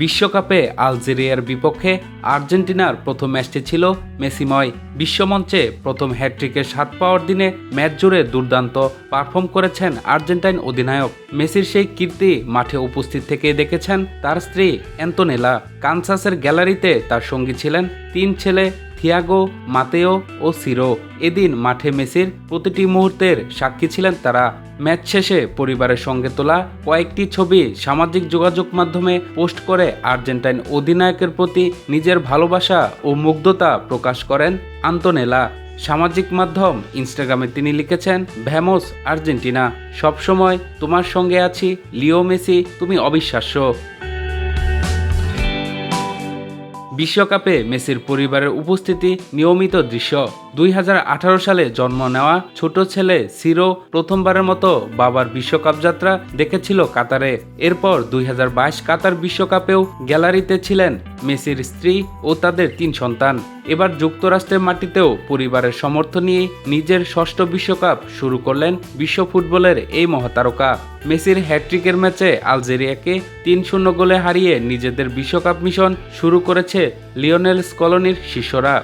বিশ্বকাপে আলজেরিয়ার বিপক্ষে আর্জেন্টিনার প্রথম ম্যাচটি ছিল মেসিময়। বিশ্বমঞ্চে প্রথম হ্যাটট্রিকের স্বাদ পাওয়ার দিনে ম্যাচ জুড়ে দুর্দান্ত পারফর্ম করেছেন আর্জেন্টাইন অধিনায়ক। মেসির সেই কীর্তি মাঠে উপস্থিত থেকে দেখেছেন তার স্ত্রী অ্যান্তোনেলা। কানসাসের গ্যালারিতে তার সঙ্গী ছিলেন তিন ছেলে থিয়াগো, মাতেও ও সিরো। এদিন মাঠে মেসির প্রতিটি মুহূর্তের সাক্ষী ছিলেন তারা। ম্যাচ শেষে পরিবারের সঙ্গে তোলা কয়েকটি ছবি সামাজিক যোগাযোগ মাধ্যমে পোস্ট করে আর্জেন্টাইন অধিনায়কের প্রতি নিজের ভালোবাসা ও মুগ্ধতা প্রকাশ করেন আন্তোনেলা। সামাজিক মাধ্যম ইনস্টাগ্রামে তিনি লিখেছেন, ভ্যামোস আর্জেন্টিনা, সবসময় তোমার সঙ্গে আছি লিও মেসি, তুমি অবিশ্বাস্য। বিশ্বকাপে মেসির পরিবারের উপস্থিতি নিয়মিত দৃশ্য। 2018 সালে জন্ম নেওয়া ছোট ছেলে সিরো প্রথমবারের মতো বাবার বিশ্বকাপ যাত্রা দেখেছিল কাতারে। এরপর 2022 কাতার বিশ্বকাপেও গ্যালারিতে ছিলেন মেসির স্ত্রী ও তাদের 3 সন্তান। এবার যুক্তরাষ্ট্রের মাটিতেও পরিবারের সমর্থন নিয়ে নিজের ষষ্ঠ বিশ্বকাপ শুরু করলেন বিশ্ব ফুটবলের এই মহাতারকা। মেসির হ্যাটট্রিকের ম্যাচে আলজেরিয়াকে 3-0 গোলে হারিয়ে নিজেদের বিশ্বকাপ মিশন শুরু করেছে লিওনেল স্কলনির শিষ্যরা।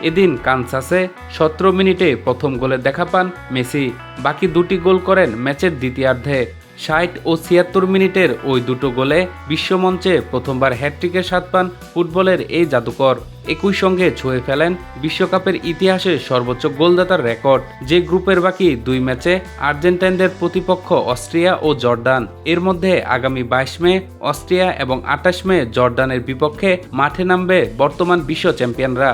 এদিন কানসাসে 17 মিনিটে প্রথম গোলে দেখা পান মেসি। বাকি দুটি গোল করেন ম্যাচের দ্বিতীয়ার্ধে। 60 ও 76 মিনিটের ওই দুটো গোলে বিশ্বমঞ্চে প্রথমবার হ্যাটট্রিকের স্বাদ পান ফুটবলের এই জাদুকর। একই সঙ্গে ছুঁয়ে ফেলেন বিশ্বকাপের ইতিহাসে সর্বোচ্চ গোলদাতার রেকর্ড। যে গ্রুপের বাকি দুই ম্যাচে আর্জেন্টাইনদের প্রতিপক্ষ অস্ট্রিয়া ও জর্ডান। এর মধ্যে আগামী 22 মে অস্ট্রিয়া এবং 28 মে জর্ডানের বিপক্ষে মাঠে নামবে বর্তমান বিশ্ব চ্যাম্পিয়নরা।